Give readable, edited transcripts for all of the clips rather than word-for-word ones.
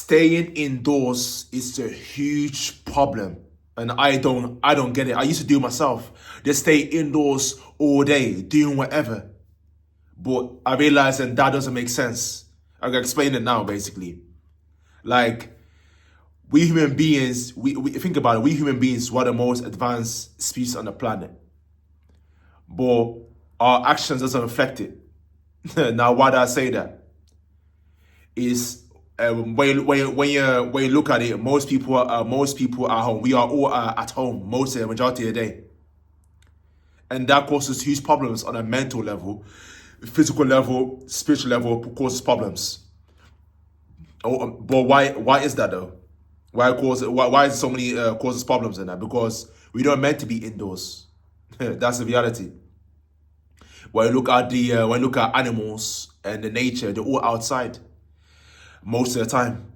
staying indoors is a huge problem. And I don't get it. I used to do it myself. Just stay indoors all day, doing whatever. But I realized that doesn't make sense. I can explain it now, basically. Like, we human beings, we think about it, we human beings were the most advanced species on the planet. But our actions doesn't reflect it. Now, why do I say that? Is when you look at it, most people are home. We are all at home most of the majority of the day, and that causes huge problems on a mental level, physical level, spiritual level. Causes problems. But why is that though? Why is so many causes problems in that? Because we don't meant to be indoors. That's the reality. When you look at animals and the nature, they're all outside most of the time.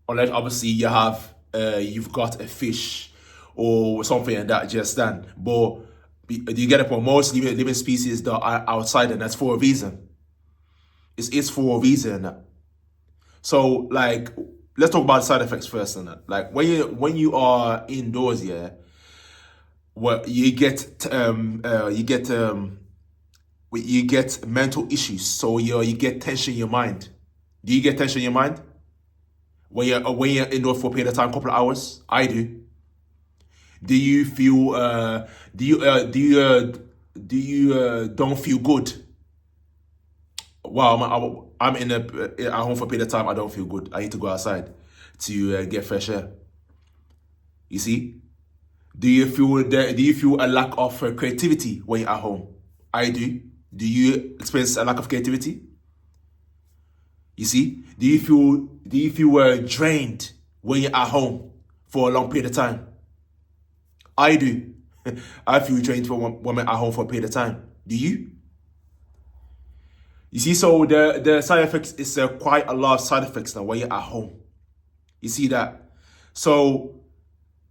Unless obviously you've got a fish or something and that just then. But you get it, for most living species that are outside, and that's for a reason. It's for a reason. So like, let's talk about the side effects first. And that, like, when you are indoors, yeah, well, you get mental issues. So you get tension in your mind. Do you get tension in your mind when you're indoors for a period of time, couple of hours? I do. Do you feel don't feel good? Wow, I'm at home for a period of time. I don't feel good. I need to go outside to get fresh air. You see? Do you feel a lack of creativity when you're at home? I do. Do you experience a lack of creativity? You see? Do you feel drained when you're at home for a long period of time? I do. I feel drained when I'm at home for a period of time. Do you? You see, so the side effects is quite a lot of side effects now when you're at home. You see that? So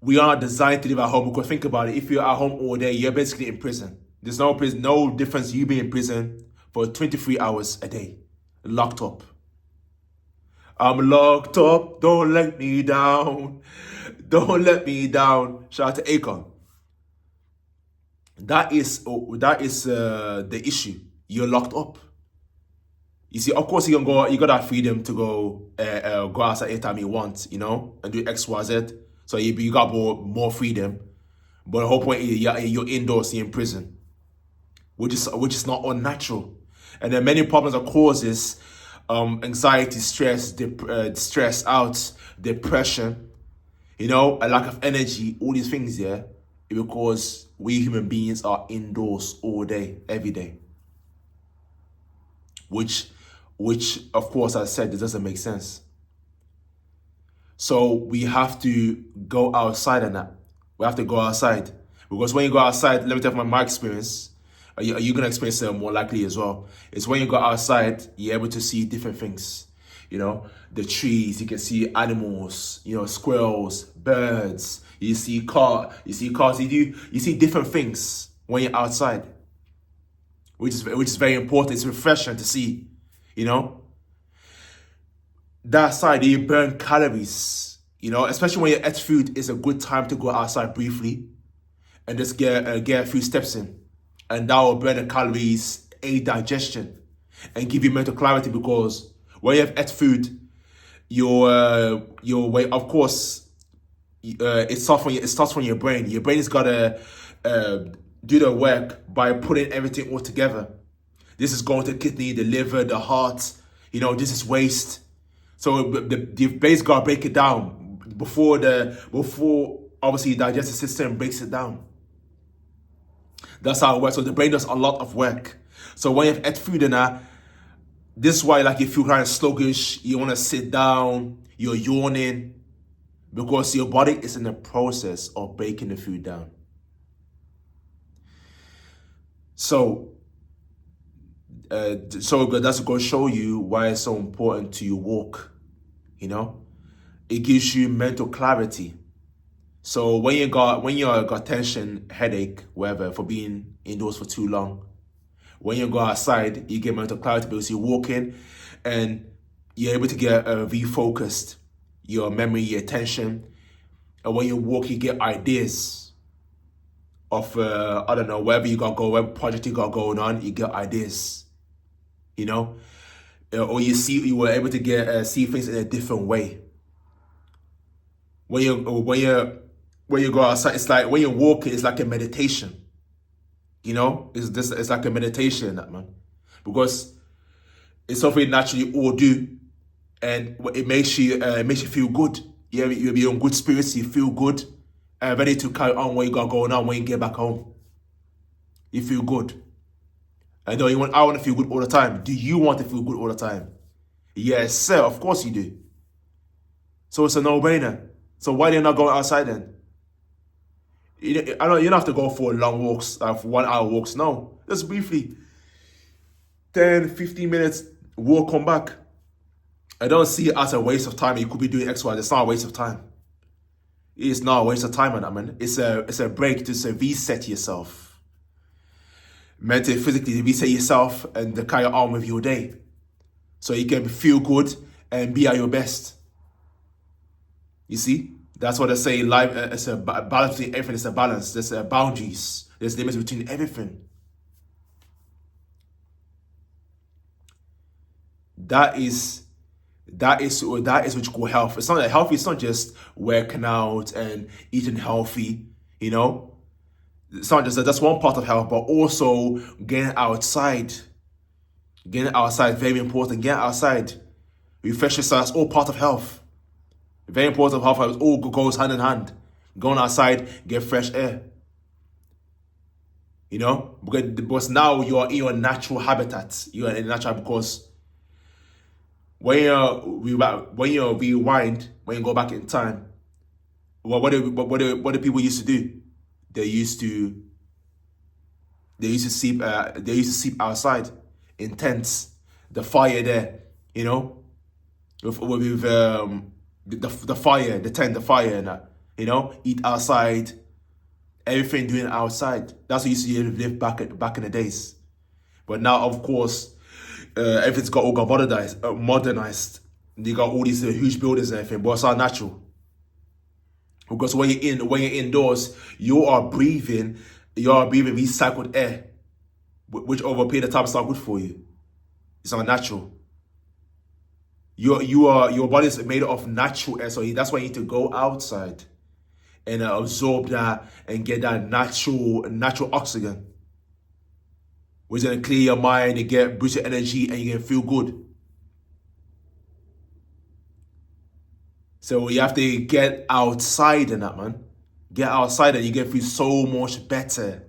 we are designed to live at home, because think about it. If you're at home all day, you're basically in prison. There's no difference you being in prison for 23 hours a day, locked up. I'm locked up, don't let me down. Don't let me down. Shout out to Akon. That is the issue. You're locked up. You see, of course, you got that freedom to go outside anytime you want, and do X, Y, Z. So you got more freedom. But the whole point is you're indoors, you're in prison, which is not unnatural. And there are many problems that causes anxiety, stress, stress out, depression, a lack of energy, all these things, yeah, because we human beings are indoors all day, every day. Which of course, as I said, it doesn't make sense. So we have to go outside and that. We have to go outside. Because when you go outside, let me tell you from my experience, you're going to experience it more likely as well. It's when you go outside, you're able to see different things. The trees, you can see animals, squirrels, birds, you see cars, you see different things when you're outside. Which is very important. It's refreshing to see, That side, you burn calories, especially when you eat food. It's a good time to go outside briefly and just get a few steps in. And that will burn the calories, aid digestion, and give you mental clarity, because when you have ate food, your way, of course, it starts from your brain. Your brain has got to do the work by putting everything all together. This is going to the kidney, the liver, the heart. This is waste. So the base got to break it down before obviously the digestive system breaks it down. That's how it works. So the brain does a lot of work. So when you've ate food and that, this is why you feel kind of sluggish. You want to sit down. You're yawning because your body is in the process of breaking the food down. So that's going to show you why it's so important to walk. It gives you mental clarity. So when you got tension, headache, whatever, for being indoors for too long, when you go outside, you get mental clarity because you're walking and you're able to get refocused, your memory, your attention. And when you walk, you get ideas of, I don't know, wherever you got to go, whatever project you got going on, you get ideas, you know? Or you were able to get see things in a different way. When you go outside, it's like when you're walking, it's like a meditation. You know, it's like a meditation, that man, because it's something naturally all do, and it makes you feel good. You'll be in good spirits. You feel good, ready to carry on what you got going on when you get back home. You feel good. I know I want to feel good all the time. Do you want to feel good all the time? Yes, sir. Of course you do. So it's a no-brainer. So why do you not go outside then? You don't have to go for long walks, for 1 hour walks. No, just briefly, 10, 15 minutes walk, come back. I don't see it as a waste of time. You could be doing X, Y. It's not a waste of time. It's not a waste of time, man. It's a break to reset yourself. Mentally, physically, reset yourself and to carry on with your day. So you can feel good and be at your best. You see? That's what they say. Life, it's a balance between everything. It's a balance. There's boundaries. There's limits between everything. That is what you call health. It's not that healthy. It's not just working out and eating healthy. You know, it's not just that's one part of health, but also getting outside. Getting outside, very important. Getting outside, refresh yourself. It's all part of health. Very important. Health. It all goes hand in hand. Going outside, get fresh air. You know, because now you are in your natural habitat. You are in natural, because when you rewind, when you go back in time, what do people used to do? They used to sleep outside in tents. The fire there, you know, with the fire, the tent, the fire, and that, you know, eat outside, everything doing outside. That's what you used to live back in the days. But now, of course, everything's got modernized. You got all these huge buildings and everything, but it's not natural. Because when you're indoors, you are breathing recycled air, which over a period of time is not good for you. It's not natural. Your body is made of natural air, so that's why you need to go outside and absorb that and get that natural oxygen, which is gonna clear your mind and boost your energy, and you can feel good. So you have to get outside in that, man. Get outside and you get feel so much better.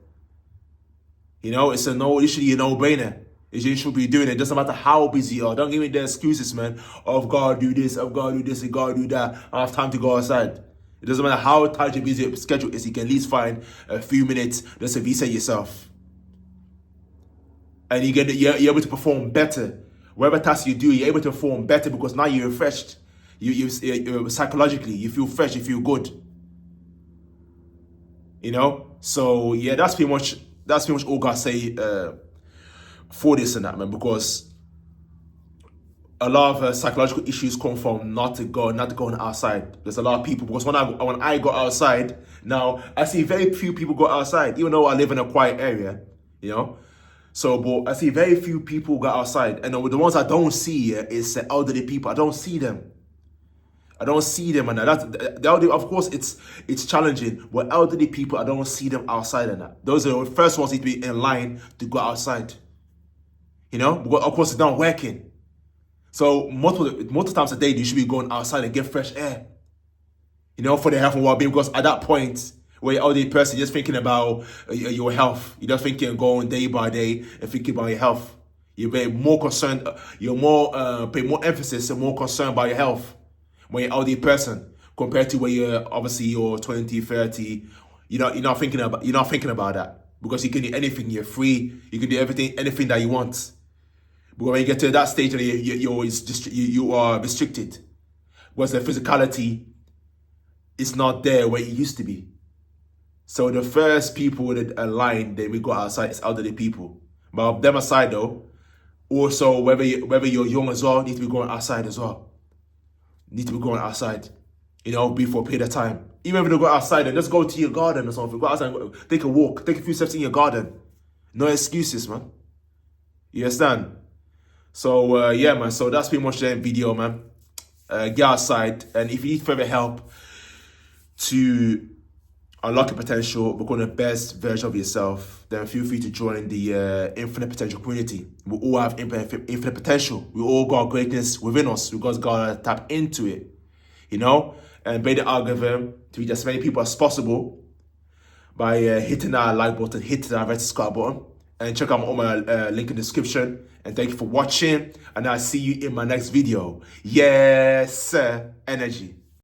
You know, it's literally a no-brainer. You should be doing it. It doesn't matter how busy you are. Don't give me the excuses, man. Oh, I've got to do this, I've got to do this, I've got to do that. I don't have time to go outside. It doesn't matter how tight your busy schedule is. You can at least find a few minutes just to reset yourself. And you're able to perform better. Whatever task you do, you're able to perform better because now you're refreshed. You psychologically, you feel fresh, you feel good. You know? So yeah, that's pretty much all I gotta say for this and that, man, because a lot of psychological issues come from not going outside. There's a lot of people, because when I go outside now, I see very few people go outside, even though I live in a quiet area, you know. So, but I see very few people go outside, and the ones I don't see is the elderly people. I don't see them, and the elderly, of course, it's challenging. But elderly people, I don't see them outside, and that those are the first ones need to be in line to go outside. You know, but of course, it's not working. So multiple times a day, you should be going outside and get fresh air. You know, for the health and well-being. Because at that point, where you're an elderly person, you're just thinking about your health. You're not thinking going day by day and thinking about your health. You're very more concerned. You're pay more emphasis and more concerned about your health when you're an elderly person compared to when you're 20, 30. You're not thinking about that, because you can do anything. You're free. You can do anything that you want. But when you get to that stage, you are restricted, because the physicality is not there where it used to be. So the first people that align that we go outside is elderly people. But them aside though, Also, whether you're young as well, need to be going outside as well. Need to be going outside, before a period of time. Even if you don't go outside, then just go to your garden or something. Go outside, take a walk, take a few steps in your garden. No excuses, man. You understand? So, yeah, man. So that's pretty much the video, man. Get outside. And if you need further help to unlock your potential, become the best version of yourself, then feel free to join the Infinite Potential community. We all have infinite potential. We all got greatness within us. We just gotta tap into it, and break the algorithm to reach as many people as possible by hitting that like button, hitting that red subscribe button, and check out all my link in the description. And thank you for watching, and I'll see you in my next video. Yes, sir. Energy.